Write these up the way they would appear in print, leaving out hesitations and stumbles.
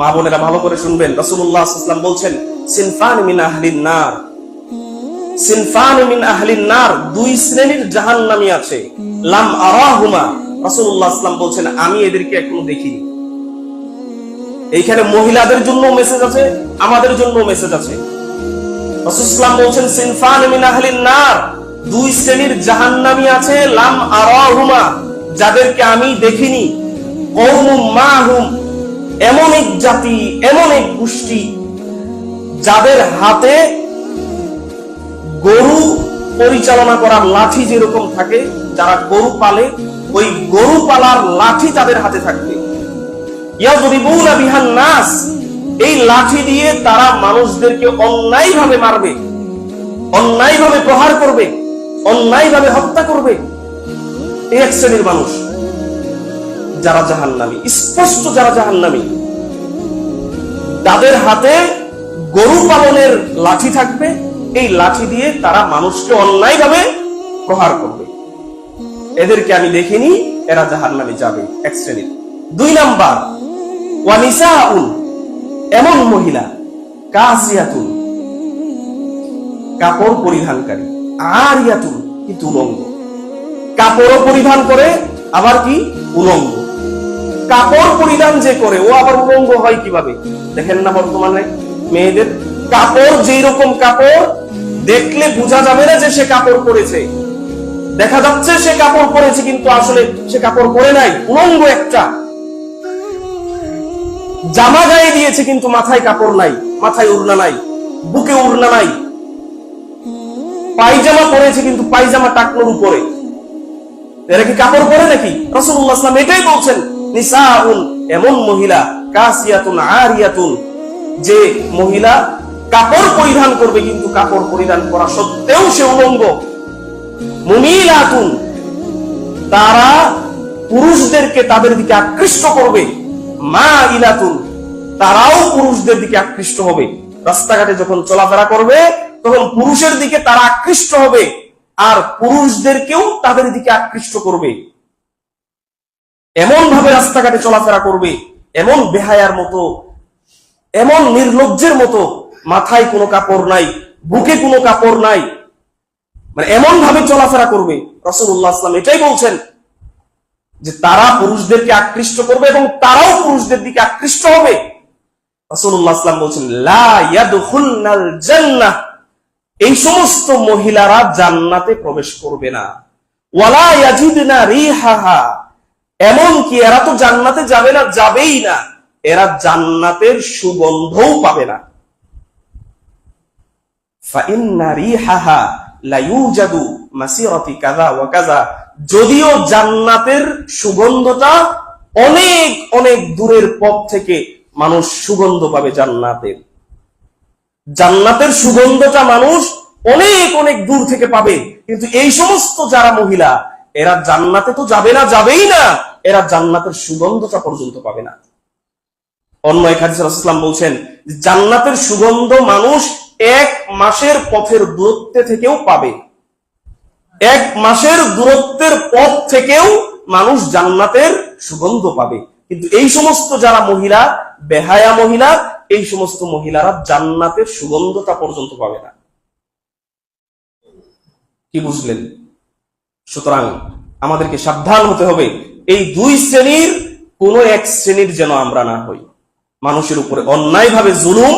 মা বোনেরা ভালো করে শুনবেন, রাসূলুল্লাহ সাল্লাল্লাহু আলাইহি ওয়াসাল্লাম বলছেন সিনফান মিন আহলিন নার, সিনফান মিন আহলিন নার, দুই শ্রেণীর জাহান্নামী আছে, লাম আরাহুমা, রাসূলুল্লাহ সাল্লাল্লাহু আলাইহি ওয়াসাল্লাম বলছেন আমি এদেরকে এখনো দেখিনি। এইখানে মহিলাদের জন্য মেসেজ আছে, আমাদের জন্য মেসেজ আছে। রাসূল সাল্লাল্লাহু আলাইহি ওয়াসাল্লাম বলছেন সিনফান মিন আহলিন নার, দুই শ্রেণীর জাহান্নামী আছে, লাম আরাহুমা, যাদেরকে আমি দেখিনি, কওমুম মাহুম, এমন এক জাতি, এমন এক গোষ্ঠী যাদের হাতে গরু পরিচালনা করার লাঠি যেরকম থাকে, যারা গরু পালে ওই গরু পালার লাঠি তাদের হাতে থাকবে, ইয়াযরিবুনা বিহান নাস, এই লাঠি দিয়ে তারা মানুষদেরকে অন্যায়ভাবে মারবে, অন্যায়ভাবে প্রহার করবে, অন্যায়ভাবে হত্যা করবে। এই এক শ্রেণীর মানুষ যারা জাহান্নামী, স্পষ্ট যারা জাহান্নামী, তাদের হাতে গরু পালনের লাঠি থাকবে, এই লাঠি দিয়ে তারা মানুষকে অন্যায়ভাবে প্রহার করবে। এদেরকে আমি দেখিনি, এরা জাহান্নামে যাবে, এক শ্রেণীর। দুই নাম্বার, ওয়া নিসাউন, এমন মহিলা, কাসিয়াতুন, কাপড় পরিধানকারী, আরিয়াতুন, কিন্তু উলঙ্গ, কাপড়ও পরিধান করে আবার কি উলঙ্গ। কাপড় পরিধান যে করে ও আবার উলঙ্গ হয় কিভাবে? দেখেন না বর্তমানে মেয়েদের কাপড়, যেই রকম কাপড় দেখলে বোঝা যাবে না যে সে কাপড় পরেছে, দেখা যাচ্ছে সে কাপড় পরেছে কিন্তু আসলে সে কাপড় পরে নাই, উলঙ্গ একটা। জামা গায়ে দিয়েছে কিন্তু মাথায় কাপড় নাই, মাথায় ওড়না নাই, বুকে ওড়না নাই। পায়জামা পরেছে কিন্তু পায়জামা টাকনোর উপরে, এরা কি কাপড় পরে নাকি? রাসূলুল্লাহ সাল্লাল্লাহু আলাইহি ওয়াসাল্লাম এটাই বলছেন, নিসাউন, এমন মহিলা, কাসিয়াতুন আরিয়াতুন, যে মহিলা কাপড় পরিধান করবে কিন্তু কাপড় পরিধান করা সত্ত্বেও সে উলঙ্গ। মুমিলাতুন, তারা পুরুষদেরকে তাদের দিকে আকৃষ্ট করবে। মাইলাতুন, তারাও পুরুষদের দিকে আকৃষ্ট হবে। রাস্তাঘাটে যখন চলাফেরা করবে তখন পুরুষের দিকে তারা আকৃষ্ট হবে, আর পুরুষদেরকেও তাদের দিকে আকৃষ্ট করবে। এমন ভাবে রাস্তাঘাটে চলাফেরা করবে, এমন বেহায়ার মতো, এমন নির্লজ্জের মতো, মাথায় কোনো কাপড় নাই, বুকে কোনো কাপড় নাই, মানে এমন ভাবে চলাফেরা করবে। রাসূলুল্লাহ সাল্লাল্লাহু আলাইহি ওয়াসাল্লাম এটাই বলছেন যে তারা পুরুষদেরকে আকৃষ্ট করবে এবং তারাও পুরুষদের দিকে আকৃষ্ট হবে। রাসূলুল্লাহ সাল্লাল্লাহু আলাইহি ওয়াসাল্লাম বলছেন লা ইয়াদখুলনাল জান্নাহ, এই সমস্ত মহিলারা জান্নাতে প্রবেশ করবে না। ওয়ালা ইয়াজিদনা রিহাহা, এমন কি এরা তো জান্নাতে যাবে না, যাবেই না, এরা জান্নাতের সুগন্ধও পাবে না। ফাইন্না রিহাহা লা ইউজাদু মাসিরাতি কাযা ওয়া কাযা, যদিও জান্নাতের সুগন্ধটা অনেক অনেক দূরের পথ থেকে মানুষ সুগন্ধ পাবে জান্নাতের, জান্নাতের সুগন্ধটা মানুষ অনেক অনেক দূর থেকে পাবে, কিন্তু এই সমস্ত যারা মহিলা, এরা জান্নাতে তো যাবে না, যাবেই না, এরা জান্নাতের সুগন্ধটা পর্যন্ত পাবে না। অন্য এক হাদিসে রাসূলুল্লাহ সাল্লাল্লাহু আলাইহি ওয়াসাল্লাম বলছেন জান্নাতের সুগন্ধ মানুষ 1 মাসের পথের দূরত্বে থেকেও পাবে, 1 মাসের দূরত্বের পথ থেকেও মানুষ জান্নাতের সুগন্ধ পাবে। কিন্তু এই সমস্ত যারা মহিলা, বেহায়া মহিলা, এই সমস্ত মহিলারা জান্নাতের সুগন্ধটা পর্যন্ত পাবে না। কি বুঝলেন? সুতরাং আমাদেরকে সাবধান হতে হবে, এই দুই শ্রেণীর কোন এক শ্রেণীর যেন আমরা না হই। মানুষের উপরে অন্যায়ভাবে জুলুম,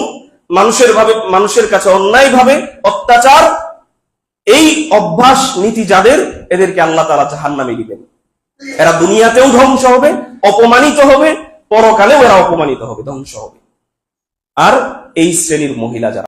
মানুষের কাছে অন্যায়ভাবে অত্যাচার, এই অভ্যাস নীতি যাদের, এদেরকে আল্লাহ তাআলা জাহান্নামে দিবেন। এরা দুনিয়াতেও ধ্বংস হবে, অপমানিত হবে, পরকালেও এরা অপমানিত হবে, ধ্বংস হবে। আর এই শ্রেণীর মহিলা যারা